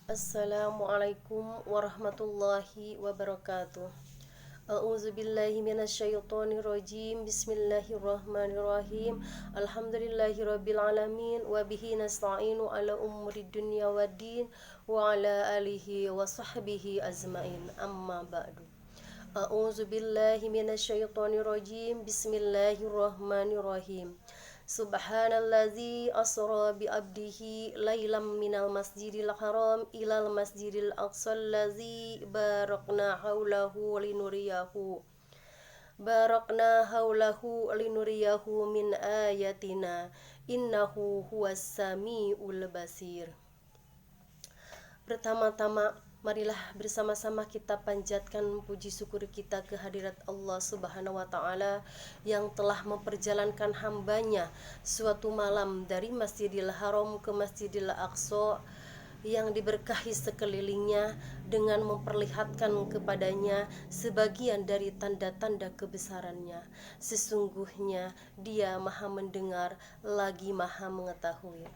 Assalamualaikum warahmatullahi wabarakatuh. A'udzu billahi minasyaitonir rajim. Bismillahirrahmanirrahim. Alhamdulillahirabbil alamin wa bihi nasta'inu ala umuri dunya waddin wa ala alihi wa sahbihi azmain. Amma ba'du. A'udzu billahi minasyaitonir rajim. Bismillahirrahmanirrahim. Subhanallazi asra bi abdihi lailam minal masjidil haram ilal masjidil aqsal lazi barakna haulahu min ayatina innahu huwas samiul basir. Pertama-tama, marilah bersama-sama kita panjatkan puji syukur kita ke hadirat Allah Subhanahu wa Ta'ala yang telah memperjalankan hambanya suatu malam dari Masjidil Haram ke Masjidil Aqsa yang diberkahi sekelilingnya dengan memperlihatkan kepadanya sebagian dari tanda-tanda kebesarannya. Sesungguhnya Dia Maha Mendengar lagi Maha Mengetahui.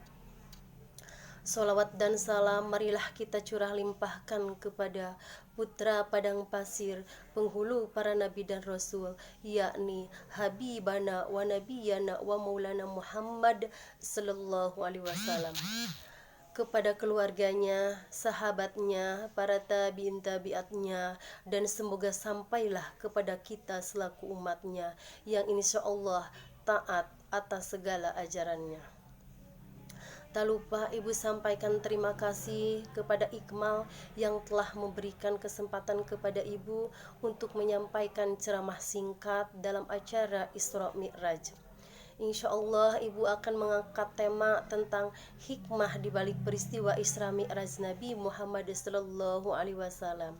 Salawat dan salam marilah kita curah limpahkan kepada putra padang pasir, penghulu para nabi dan rasul, yakni Habibana wa Nabiyana wa Maulana Muhammad sallallahu alaihi wasallam, kepada keluarganya, sahabatnya, para tabi'in tabi'atnya, dan semoga sampailah kepada kita selaku umatnya yang insya Allah taat atas segala ajarannya. Tak lupa Ibu sampaikan terima kasih kepada Iqmal yang telah memberikan kesempatan kepada Ibu untuk menyampaikan ceramah singkat dalam acara Isra Mi'raj. Insya Allah Ibu akan mengangkat tema tentang hikmah di balik peristiwa Isra Mi'raj Nabi Muhammad SAW.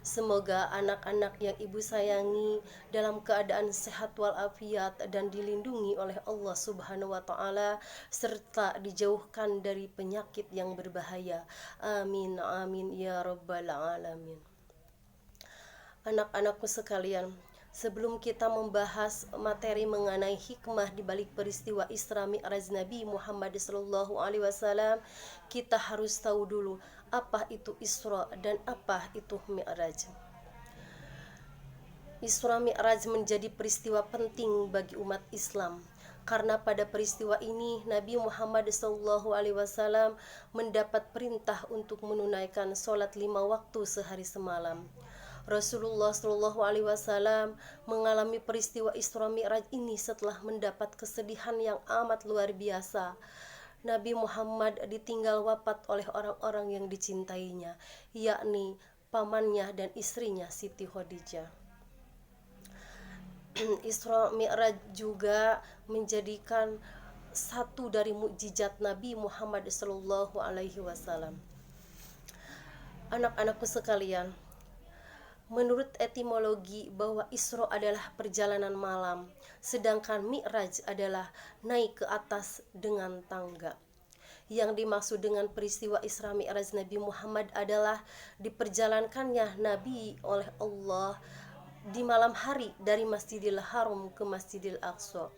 Semoga anak-anak yang Ibu sayangi dalam keadaan sehat walafiat dan dilindungi oleh Allah Subhanahu wa Ta'ala serta dijauhkan dari penyakit yang berbahaya. Amin amin ya rabbal alamin. Anak-anakku sekalian, sebelum kita membahas materi mengenai hikmah di balik peristiwa Isra Mi'raj Nabi Muhammad SAW, kita harus tahu dulu apa itu Isra dan apa itu Mi'raj. Isra Mi'raj menjadi peristiwa penting bagi umat Islam karena pada peristiwa ini Nabi Muhammad SAW mendapat perintah untuk menunaikan sholat 5 waktu sehari semalam. Rasulullah SAW mengalami peristiwa Isra Mi'raj ini setelah mendapat kesedihan yang amat luar biasa. Nabi Muhammad ditinggal wafat oleh orang-orang yang dicintainya, yakni pamannya dan istrinya Siti Khadijah. Isra Mi'raj juga menjadikan satu dari mukjizat Nabi Muhammad SAW. Anak-anakku sekalian, menurut etimologi bahwa Isra adalah perjalanan malam, sedangkan Mi'raj adalah naik ke atas dengan tangga. Yang dimaksud dengan peristiwa Isra Mi'raj Nabi Muhammad adalah diperjalankannya Nabi oleh Allah di malam hari dari Masjidil Haram ke Masjidil Aqsa.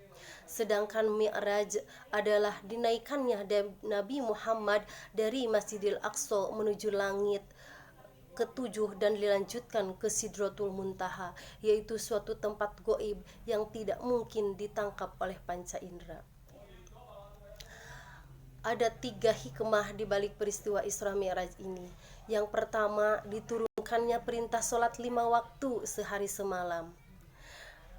Sedangkan Mi'raj adalah dinaikannya Nabi Muhammad dari Masjidil Aqsa menuju langit ketujuh dan dilanjutkan ke Sidratul Muntaha, yaitu suatu tempat goib yang tidak mungkin ditangkap oleh panca indera. Ada 3 hikmah di balik peristiwa Isra Mi'raj ini. Yang pertama, diturunkannya perintah sholat 5 waktu sehari semalam.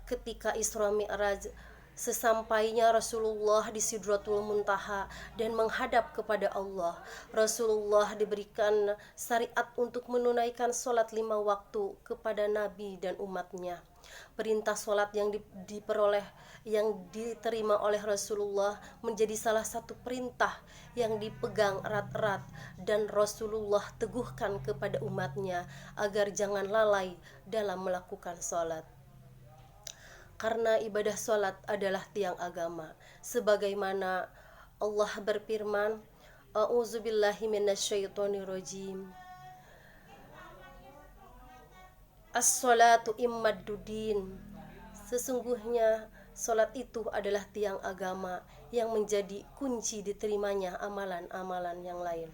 Ketika Isra Mi'raj, sesampainya Rasulullah di Sidratul Muntaha dan menghadap kepada Allah, Rasulullah diberikan syariat untuk menunaikan sholat 5 waktu kepada Nabi dan umatnya. Perintah sholat yang diterima oleh Rasulullah menjadi salah satu perintah yang dipegang erat-erat dan Rasulullah teguhkan kepada umatnya agar jangan lalai dalam melakukan sholat. Karena ibadah sholat adalah tiang agama, sebagaimana Allah berfirman, A'udzubillahi minasyaitonirrajim, As-sholatu immaddudin. Sesungguhnya sholat itu adalah tiang agama yang menjadi kunci diterimanya amalan-amalan yang lain.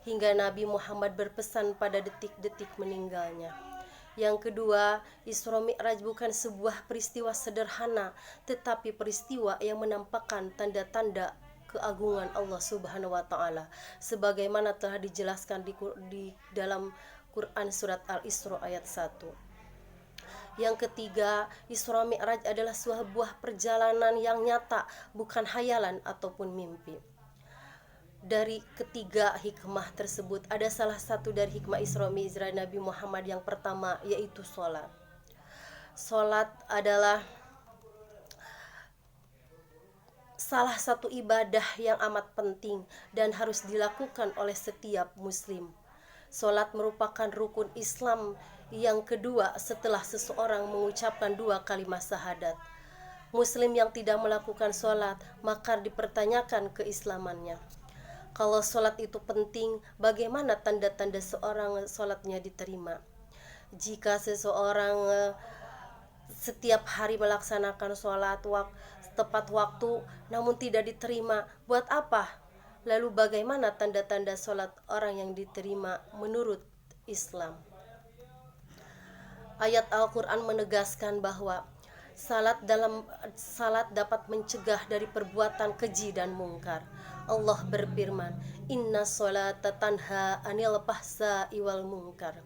hingga Nabi Muhammad berpesan pada detik-detik meninggalnya. Yang kedua, Isra Mi'raj bukan sebuah peristiwa sederhana, tetapi peristiwa yang menampakkan tanda-tanda keagungan Allah Subhanahu wa taala sebagaimana telah dijelaskan di dalam Quran surat Al-Isra ayat 1. Yang ketiga, Isra Mi'raj adalah sebuah perjalanan yang nyata, bukan hayalan ataupun mimpi. Dari ketiga hikmah tersebut, ada salah satu dari hikmah Isra Mi'raj Nabi Muhammad yang pertama, yaitu sholat. Sholat adalah salah satu ibadah yang amat penting dan harus dilakukan oleh setiap muslim. Sholat merupakan rukun Islam yang kedua setelah seseorang mengucapkan 2 kalimat syahadat. Muslim yang tidak melakukan sholat, maka dipertanyakan keislamannya. Kalau sholat itu penting, bagaimana tanda-tanda seorang sholatnya diterima? Jika seseorang setiap hari melaksanakan sholat tepat waktu namun tidak diterima, buat apa? Lalu bagaimana tanda-tanda sholat orang yang diterima menurut Islam? Ayat Al-Quran menegaskan bahwa salat dapat mencegah dari perbuatan keji dan mungkar. Allah berfirman, "Inna sholata tanha anil fahsya'i wal munkar."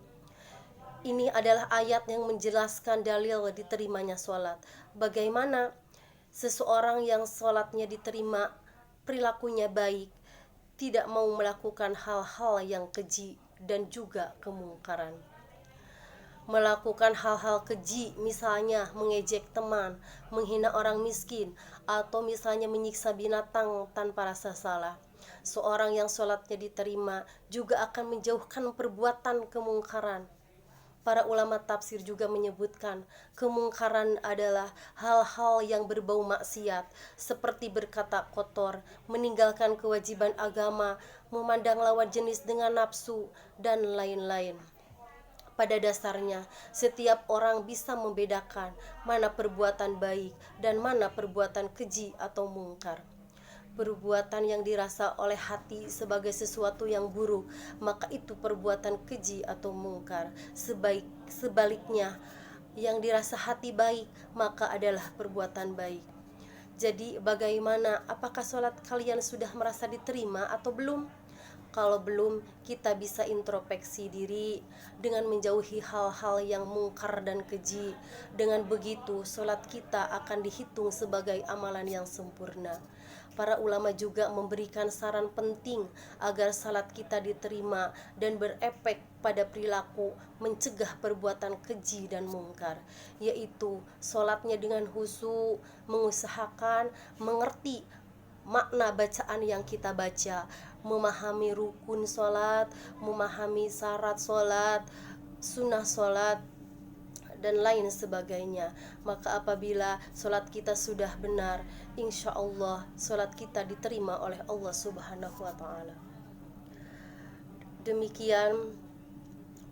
Ini adalah ayat yang menjelaskan dalil diterimanya sholat. Bagaimana seseorang yang sholatnya diterima, perilakunya baik, tidak mau melakukan hal-hal yang keji dan juga kemungkaran. Melakukan hal-hal keji, misalnya mengejek teman, menghina orang miskin, atau misalnya menyiksa binatang tanpa rasa salah. Seorang yang sholatnya diterima juga akan menjauhkan perbuatan kemungkaran. Para ulama tafsir juga menyebutkan kemungkaran adalah hal-hal yang berbau maksiat, seperti berkata kotor, meninggalkan kewajiban agama, memandang lawan jenis dengan nafsu, dan lain-lain. Pada dasarnya, setiap orang bisa membedakan mana perbuatan baik dan mana perbuatan keji atau mungkar. Perbuatan yang dirasa oleh hati sebagai sesuatu yang buruk, maka itu perbuatan keji atau mungkar. Sebaliknya, yang dirasa hati baik, maka adalah perbuatan baik. Jadi bagaimana? Apakah sholat kalian sudah merasa diterima atau belum? Kalau belum, kita bisa introspeksi diri dengan menjauhi hal-hal yang mungkar dan keji. Dengan begitu, sholat kita akan dihitung sebagai amalan yang sempurna. Para ulama juga memberikan saran penting agar salat kita diterima dan berefek pada perilaku, mencegah perbuatan keji dan mungkar, yaitu sholatnya dengan khusyuk, mengusahakan mengerti makna bacaan yang kita baca, memahami rukun sholat, memahami syarat sholat, sunnah sholat, dan lain sebagainya. Maka apabila sholat kita sudah benar, insya Allah sholat kita diterima oleh Allah Subhanahu wa ta'ala. Demikian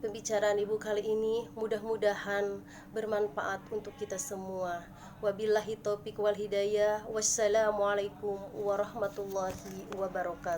pembicaraan ibu kali ini, mudah-mudahan bermanfaat untuk kita semua. Wabillahi taufiq wal hidayah. Wassalamualaikum warahmatullahi wabarakatuh.